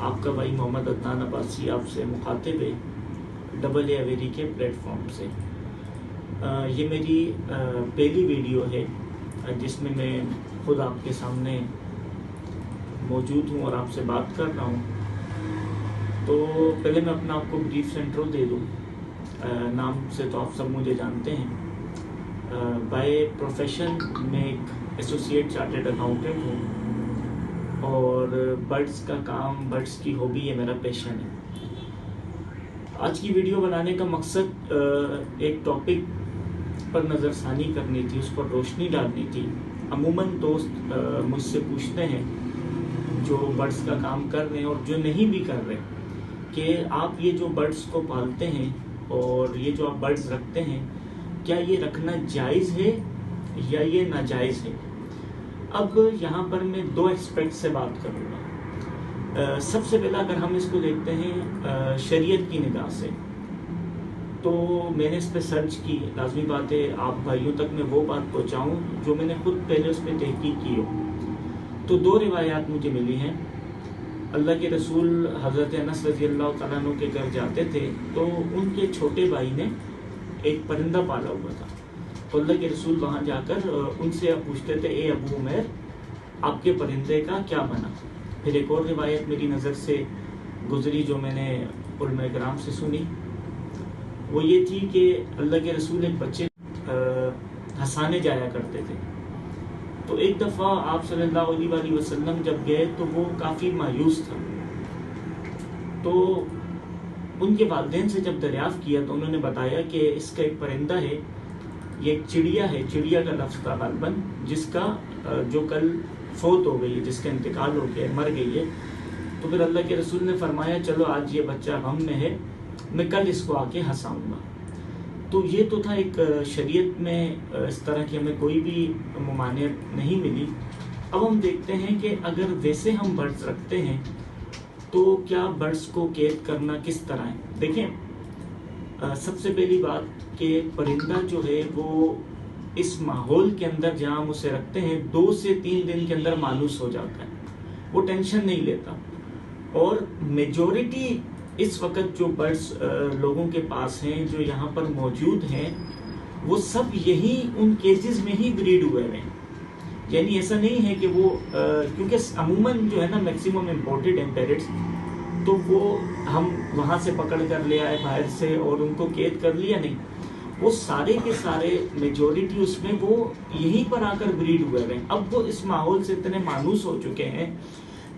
आपका भाई मोहम्मद अदनान अब्बासी आपसे मुखातिब है डबल ए अवेरी के प्लेटफॉर्म से। ये मेरी पहली वीडियो है जिसमें मैं खुद आपके सामने मौजूद हूँ और आपसे बात कर रहा हूँ। तो पहले मैं अपना आपको ब्रीफ से इंट्रो दे दूँ। नाम से तो आप सब मुझे जानते हैं। बाय प्रोफेशन में एक एसोसिएट चार्टर्ड अकाउंटेंट हूँ और बर्ड्स का काम, बर्ड्स की हॉबी है, मेरा पैशन है। आज की वीडियो बनाने का मकसद एक टॉपिक पर नज़रसानी करनी थी, उस पर रोशनी डालनी थी। अमूमन दोस्त मुझसे पूछते हैं जो बर्ड्स का काम कर रहे हैं और जो नहीं भी कर रहे कि आप ये जो बर्ड्स को पालते हैं और ये जो आप बर्ड्स रखते हैं, क्या ये रखना जायज़ है या ये नाजायज़ है। अब यहाँ पर मैं दो एस्पेक्ट से बात करूँगा। सबसे पहला अगर हम इसको देखते हैं शरीयत की निगाह से, तो मैंने इस पर सर्च की। लाजमी बात है आप भाइयों तक मैं वो बात पहुँचाऊँ जो मैंने खुद पहले उस पर तहकीक की हो। तो दो रिवायात मुझे मिली हैं। अल्लाह के रसूल हज़रत अनस रज़ी अल्लाह तआला अन्हु के घर जाते थे तो उनके छोटे भाई ने एक परिंदा पाला हुआ था। तो अल्लाह के रसूल वहाँ जाकर उनसे पूछते थे, ए अबू उमैर, आपके परिंदे का क्या बना। फिर एक और रिवायत मेरी नज़र से गुजरी जो मैंने उलमा किराम से सुनी, वो ये थी कि अल्लाह के रसूल एक बच्चे हंसाने जाया करते थे। तो एक दफ़ा आप सल्लल्लाहु अलैहि वसल्लम जब गए तो वो काफ़ी मायूस था। तो उनके वालिदैन से जब दरियाफ़्त किया तो उन्होंने बताया कि इसका एक परिंदा है, ये एक चिड़िया है, चिड़िया का लफ्ज़ था ग़ालिबन, जिसका जो कल फौत हो गई है, जिसका इंतकाल हो गया, मर गई है। तो फिर अल्लाह के रसूल ने फरमाया, चलो आज ये बच्चा गम में है, मैं कल इसको आके हंसाऊंगा। तो ये तो था एक शरीयत में इस तरह की हमें कोई भी ममानियत नहीं मिली। अब हम देखते हैं कि अगर वैसे हम बर्ड्स रखते हैं तो क्या बर्ड्स को कैद करना किस तरह है। देखें, सबसे पहली बात कि परिंदा जो है वो इस माहौल के अंदर जहाँ हम उसे रखते हैं 2 से 3 दिन के अंदर मायूस हो जाता है, वो टेंशन नहीं लेता। और मेजॉरिटी इस वक्त जो बर्ड्स लोगों के पास हैं, जो यहाँ पर मौजूद हैं, वो सब यही उन केजेस में ही ब्रीड हुए हैं। यानी ऐसा नहीं है कि वो क्योंकि अमूमन जो है ना मैक्सिमम इम्पोर्टेड हैं पैरेट्स, तो वो हम वहाँ से पकड़ कर ले आए बाहर से और उनको कैद कर लिया, नहीं। वो सारे के सारे मेजॉरिटी उसमें वो यहीं पर आकर ब्रीड हुए हैं। अब वो इस माहौल से इतने मायूस हो चुके हैं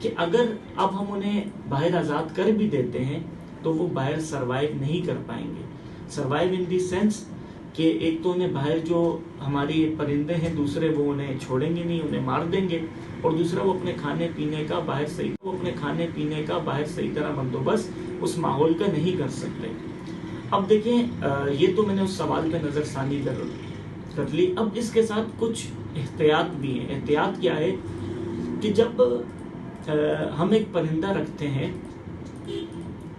कि अगर अब हम उन्हें बाहर आज़ाद कर भी देते हैं तो वो बाहर सरवाइव नहीं कर पाएंगे। सरवाइव इन दी सेंस कि एक तो उन्हें बाहर जो हमारी परिंदे हैं दूसरे, वो उन्हें छोड़ेंगे नहीं, उन्हें मार देंगे। और दूसरा वो अपने खाने पीने का बाहर सही तरह बंदोबस्त उस माहौल का नहीं कर सकते। अब देखें, ये तो मैंने उस सवाल पे नज़रसानी कर ली। अब इसके साथ कुछ एहतियात भी हैं। एहतियात क्या है कि जब हम एक परिंदा रखते हैं,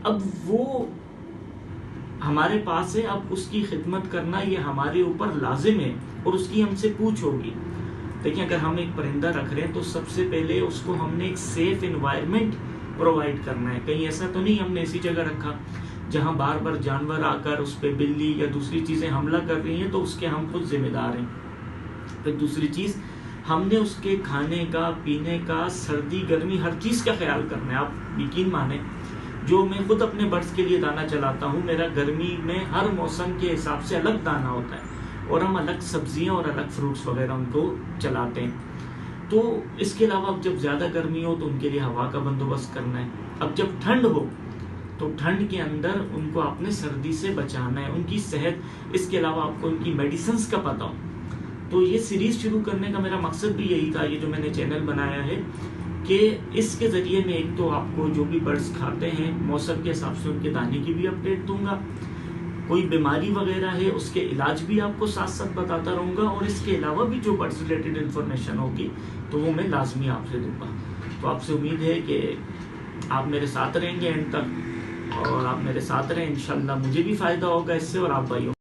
अब वो हमारे पास है, अब उसकी खिदमत करना ये हमारे ऊपर लाजिम है और उसकी हमसे पूछ होगी। देखिए, अगर हम एक परिंदा रख रहे हैं तो सबसे पहले उसको हमने एक सेफ एनवायरनमेंट प्रोवाइड करना है। कहीं ऐसा तो नहीं हमने ऐसी जगह रखा जहां बार बार जानवर आकर उस पर बिल्ली या दूसरी चीज़ें हमला कर रही हैं तो उसके हम खुद जिम्मेदार हैं। फिर दूसरी चीज़, हमने उसके खाने का, पीने का, सर्दी गर्मी हर चीज़ का ख्याल करना है। आप यकीन माने, जो मैं खुद अपने बर्ड्स के लिए दाना चलाता हूँ, मेरा गर्मी में हर मौसम के हिसाब से अलग दाना होता है और हम अलग सब्जियाँ और अलग फ्रूट्स वगैरह उनको चलाते हैं। तो इसके अलावा अब जब ज़्यादा गर्मी हो तो उनके लिए हवा का बंदोबस्त करना है। अब जब ठंड हो तो ठंड के अंदर उनको आपने सर्दी से बचाना है, उनकी सेहत, इसके अलावा आपको उनकी मेडिसिन्स का पता हो। तो ये सीरीज़ शुरू करने का मेरा मकसद भी यही था, ये जो मैंने चैनल बनाया है, कि इसके ज़रिए मैं एक तो आपको जो भी बर्ड्स खाते हैं मौसम के हिसाब से उनके दाने की भी अपडेट दूंगा, कोई बीमारी वगैरह है उसके इलाज भी आपको साथ साथ बताता रहूँगा, और इसके अलावा भी जो बर्ड्स रिलेटेड इन्फॉर्मेशन होगी तो वो मैं लाजमी आपसे दूंगा। तो आपसे उम्मीद है कि आप मेरे साथ रहेंगे एंड तक, और आप मेरे साथ रहें, इंशाल्लाह मुझे भी फ़ायदा होगा इससे और आप भाइयों